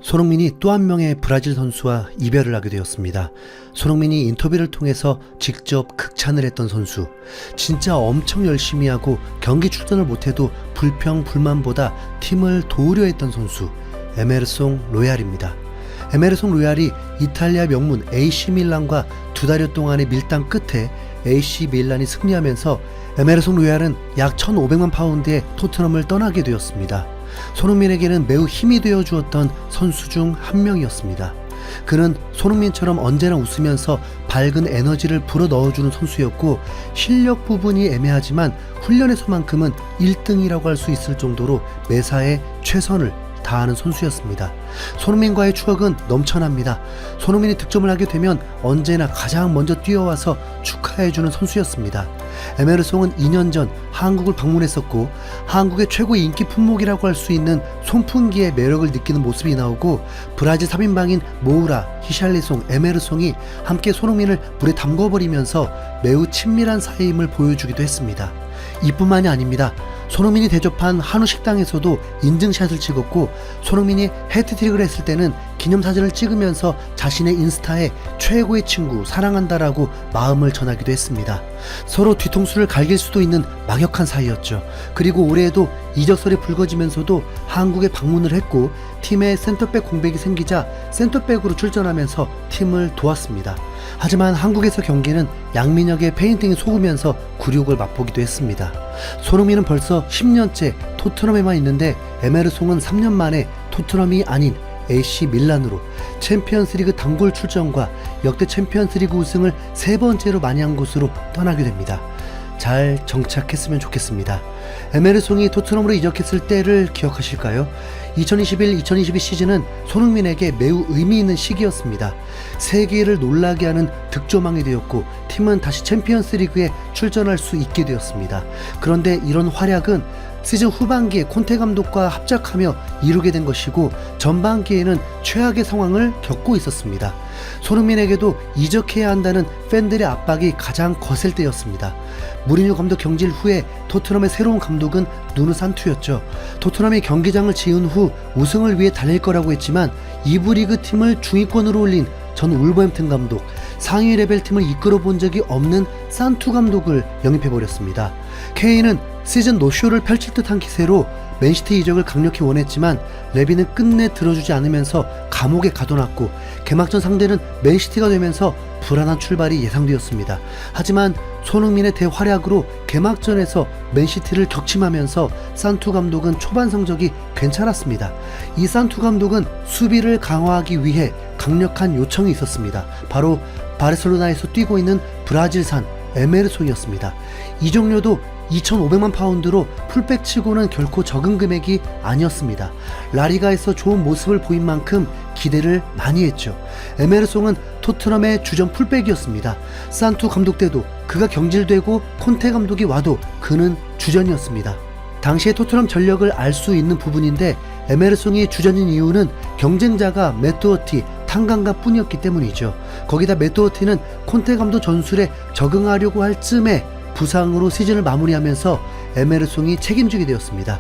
손흥민이 또 한 명의 브라질 선수와 이별을 하게 되었습니다. 손흥민이 인터뷰를 통해서 직접 극찬을 했던 선수, 진짜 엄청 열심히 하고 경기 출전을 못해도 불평 불만보다 팀을 도우려 했던 선수, 에메르송 로얄입니다. 에메르송 로얄이 이탈리아 명문 AC 밀란과 두 달여 동안의 밀당 끝에 AC 밀란이 승리하면서 에메르송 로얄은 약 1,500만 파운드의 토트넘을 떠나게 되었습니다. 손흥민에게는 매우 힘이 되어 주었던 선수 중 한 명이었습니다. 그는 손흥민처럼 언제나 웃으면서 밝은 에너지를 불어넣어주는 선수였고, 실력 부분이 애매하지만 훈련에서만큼은 1등이라고 할 수 있을 정도로 매사에 최선을 다하는 선수였습니다. 손흥민과의 추억은 넘쳐납니다. 손흥민이 득점을 하게 되면 언제나 가장 먼저 뛰어와서 축하해주는 선수였습니다. 에메르송은 2년 전 한국을 방문했었고, 한국의 최고의 인기 품목이라고 할 수 있는 손풍기의 매력을 느끼는 모습이 나오고, 브라질 3인방인 모우라, 히샬리송, 에메르송이 함께 손흥민을 물에 담궈버리면서 매우 친밀한 사이임을 보여주기도 했습니다. 이뿐만이 아닙니다. 손흥민이 대접한 한우 식당에서도 인증샷을 찍었고, 손흥민이 해트트릭을 했을 때는 기념사진을 찍으면서 자신의 인스타에 최고의 친구, 사랑한다라고 마음을 전하기도 했습니다. 서로 뒤통수를 갈길 수도 있는 막역한 사이였죠. 그리고 올해에도 이적설이 불거지면서도 한국에 방문을 했고, 팀의 센터백 공백이 생기자 센터백으로 출전하면서 팀을 도왔습니다. 하지만 한국에서 경기는 양민혁의 페인팅이 속으면서 굴욕을 맛보기도 했습니다. 손흥민은 벌써 10년째 토트넘에만 있는데, 에메르송은 3년 만에 토트넘이 아닌 AC 밀란으로 챔피언스리그 단골 출전과 역대 챔피언스리그 우승을 3번째로 많이 한 곳으로 떠나게 됩니다. 잘 정착했으면 좋겠습니다. 에메르송이 토트넘으로 이적했을 때를 기억하실까요? 2021-2022 시즌은 손흥민에게 매우 의미 있는 시기였습니다. 세계를 놀라게 하는 득점왕이 되었고, 팀은 다시 챔피언스리그에 출전할 수 있게 되었습니다. 그런데 이런 활약은 시즌 후반기에 콘테 감독과 합작하며 이루게 된 것이고, 전반기에는 최악의 상황을 겪고 있었습니다. 손흥민에게도 이적해야 한다는 팬들의 압박이 가장 거셀 때였습니다. 무리뉴 감독 경질 후에 토트넘의 새로운 감독은 누누 산투였죠. 토트넘이 경기장을 지은 후 우승을 위해 달릴 거라고 했지만 2부 리그 팀을 중위권으로 올린 전 울버햄튼 감독, 상위 레벨 팀을 이끌어 본 적이 없는 산투 감독을 영입해버렸습니다. 케인은 시즌 노쇼를 펼칠 듯한 기세로 맨시티 이적을 강력히 원했지만 레비는 끝내 들어주지 않으면서 감옥에 가둬놨고, 개막전 상대는 맨시티가 되면서 불안한 출발이 예상되었습니다. 하지만 손흥민의 대활약으로 개막전에서 맨시티를 격침하면서 산투 감독은 초반 성적이 괜찮았습니다. 이 산투 감독은 수비를 강화하기 위해 강력한 요청이 있었습니다. 바로 바르셀로나에서 뛰고 있는 브라질산 에메르송이었습니다. 이적료도 2,500만 파운드로 풀백치고는 결코 적은 금액이 아니었습니다. 라리가에서 좋은 모습을 보인 만큼 기대를 많이 했죠. 에메르송은 토트넘의 주전 풀백이었습니다. 산투 감독 때도 그가 경질되고 콘테 감독이 와도 그는 주전이었습니다. 당시의 토트넘 전력을 알 수 있는 부분인데, 에메르송이 주전인 이유는 경쟁자가 매트워티, 탄강가 뿐이었기 때문이죠. 거기다 매트워티는 콘테 감독 전술에 적응하려고 할 쯤에 부상으로 시즌을 마무리하면서 에메르송이 책임지게 되었습니다.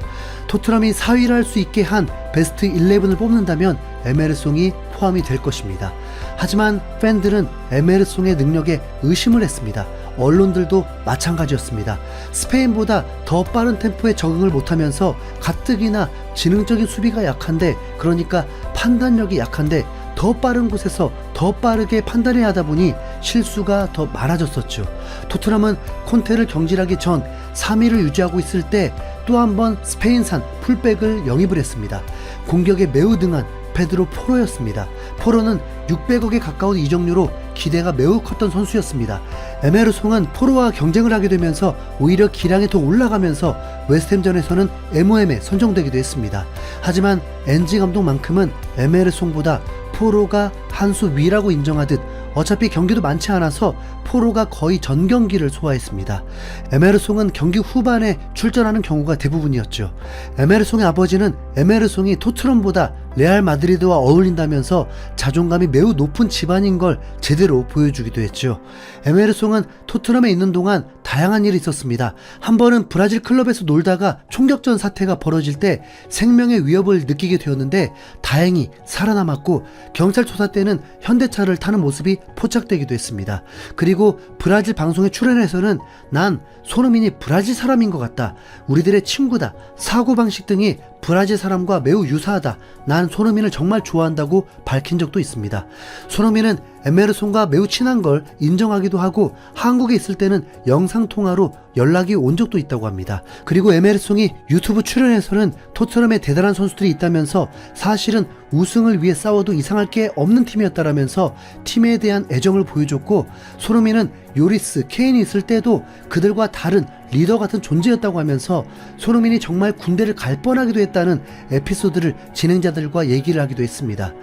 토트넘이 4위를 할 수 있게 한 베스트 11을 뽑는다면 에메르송이 포함이 될 것입니다. 하지만 팬들은 에메르송의 능력에 의심을 했습니다. 언론들도 마찬가지였습니다. 스페인보다 더 빠른 템포에 적응을 못하면서 가뜩이나 지능적인 수비가 약한데, 그러니까 판단력이 약한데, 더 빠른 곳에서 더 빠르게 판단해야 하다 보니 실수가 더 많아졌었죠. 토트넘은 콘테를 경질하기 전 3위를 유지하고 있을 때 또 한 번 스페인산 풀백을 영입을 했습니다. 공격에 매우 등한 페드로 포로였습니다. 포로는 600억에 가까운 이적료로 기대가 매우 컸던 선수였습니다. 에메르송은 포로와 경쟁을 하게 되면서 오히려 기량이 더 올라가면서 웨스트햄전에서는 MOM에 선정되기도 했습니다. 하지만 엔지 감독만큼은 에메르송보다 포로가 한 수 위라고 인정하듯 어차피 경기도 많지 않아서 포로가 거의 전 경기를 소화했습니다. 에메르송은 경기 후반에 출전하는 경우가 대부분이었죠. 에메르송의 아버지는 에메르송이 토트넘보다 레알 마드리드와 어울린다면서 자존감이 매우 높은 집안인 걸 제대로 보여주기도 했죠. 에메르송은 토트넘에 있는 동안 다양한 일이 있었습니다. 한 번은 브라질 클럽에서 놀다가 총격전 사태가 벌어질 때 생명의 위협을 느끼게 되었는데 다행히 살아남았고, 경찰 조사 때는 현대차를 타는 모습이 포착되기도 했습니다. 그리고 브라질 방송에 출연해서는 난 손흥민이 브라질 사람인 것 같다, 우리들의 친구다, 사고방식 등이 브라질 사람과 매우 유사하다, 난 손흥민을 정말 좋아한다고 밝힌 적도 있습니다. 손흥민은 에메르송과 매우 친한 걸 인정하기도 하고 한국에 있을 때는 영상통화로 연락이 온 적도 있다고 합니다. 그리고 에메르송이 유튜브 출연에서는 토트넘에 대단한 선수들이 있다면서 사실은 우승을 위해 싸워도 이상할 게 없는 팀이었다라면서 팀에 대한 애정을 보여줬고, 손흥민은 요리스, 케인이 있을 때도 그들과 다른 리더 같은 존재였다고 하면서 손흥민이 정말 군대를 갈 뻔하기도 했다는 에피소드를 진행자들과 얘기를 하기도 했습니다.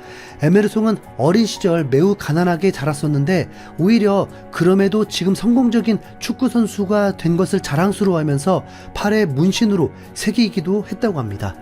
에메르송은 어린 시절 매우 가난하게 자랐었는데 오히려 그럼에도 지금 성공적인 축구 선수가 된 것을 자랑스러워하면서 팔에 문신으로 새기기도 했다고 합니다.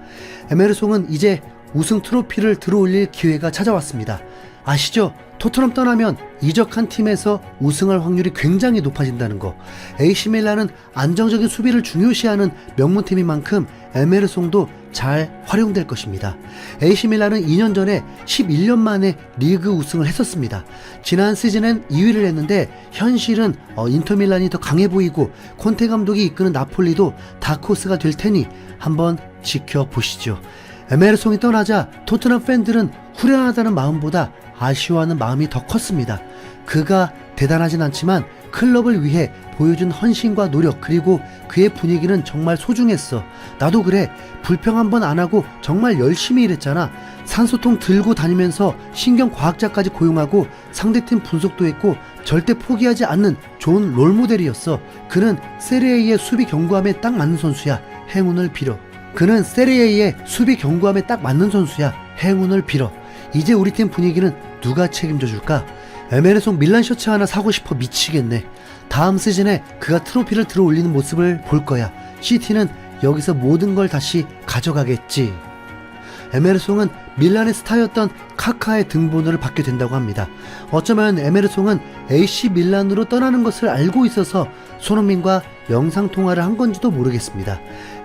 에메르송은 이제 우승 트로피를 들어올릴 기회가 찾아왔습니다. 아시죠? 토트넘 떠나면 이적한 팀에서 우승할 확률이 굉장히 높아진다는 거. AC밀란은 안정적인 수비를 중요시하는 명문팀인 만큼 에메르송도 잘 활용될 것입니다. AC밀란은 2년 전에 11년 만에 리그 우승을 했었습니다. 지난 시즌엔 2위를 했는데 현실은 인터밀란이 더 강해 보이고 콘테 감독이 이끄는 나폴리도 다크호스가 될 테니 한번 지켜보시죠. 에메르송이 떠나자 토트넘 팬들은 후련하다는 마음보다 아쉬워하는 마음이 더 컸습니다. 그가 대단하진 않지만 클럽을 위해 보여준 헌신과 노력, 그리고 그의 분위기는 정말 소중했어. 나도 그래. 불평 한 번 안 하고 정말 열심히 일했잖아. 산소통 들고 다니면서 신경과학자까지 고용하고 상대팀 분석도 했고 절대 포기하지 않는 좋은 롤모델이었어. 그는 세리에의 수비 경고함에 딱 맞는 선수야. 행운을 빌어. 그는 세리에의 수비 경고함에 딱 맞는 선수야. 행운을 빌어. 이제 우리 팀 분위기는 누가 책임져 줄까? 에메르송 밀란 셔츠 하나 사고 싶어 미치겠네. 다음 시즌에 그가 트로피를 들어 올리는 모습을 볼 거야. 시티는 여기서 모든 걸 다시 가져가겠지. 에메르송은 밀란의 스타였던 카카의 등번호를 받게 된다고 합니다. 어쩌면 에메르송은 AC 밀란으로 떠나는 것을 알고 있어서 손흥민과 영상통화를 한 건지도 모르겠습니다.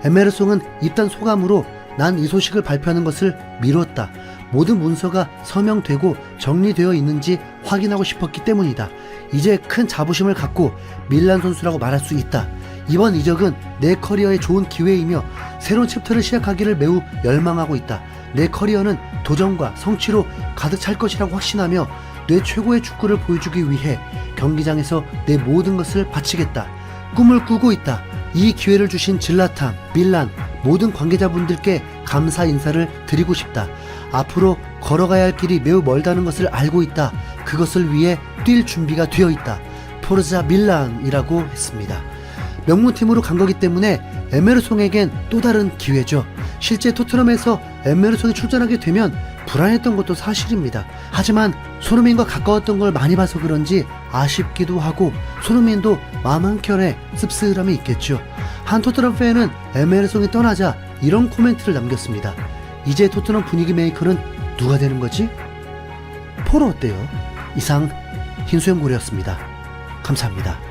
에메르송은 입단 소감으로 난 이 소식을 발표하는 것을 미뤘다. 모든 문서가 서명되고 정리되어 있는지 확인하고 싶었기 때문이다. 이제 큰 자부심을 갖고 밀란 선수라고 말할 수 있다. 이번 이적은 내 커리어에 좋은 기회이며 새로운 챕터를 시작하기를 매우 열망하고 있다. 내 커리어는 도전과 성취로 가득 찰 것이라고 확신하며 내 최고의 축구를 보여주기 위해 경기장에서 내 모든 것을 바치겠다. 꿈을 꾸고 있다. 이 기회를 주신 질라탄, 밀란, 모든 관계자분들께 감사 인사를 드리고 싶다. 앞으로 걸어가야 할 길이 매우 멀다는 것을 알고 있다. 그것을 위해 뛸 준비가 되어 있다. 포르자 밀란이라고 했습니다. 명문팀으로 간 거기 때문에 에메르송에겐 또 다른 기회죠. 실제 토트넘에서 에메르송이 출전하게 되면 불안했던 것도 사실입니다. 하지만 손흥민과 가까웠던 걸 많이 봐서 그런지 아쉽기도 하고 손흥민도 마음 한켠에 씁쓸함이 있겠죠. 한 토트넘 팬은 에메르송이 떠나자 이런 코멘트를 남겼습니다. 이제 토트넘 분위기 메이커는 누가 되는 거지? 포로 어때요? 이상 흰수염고래였습니다. 감사합니다.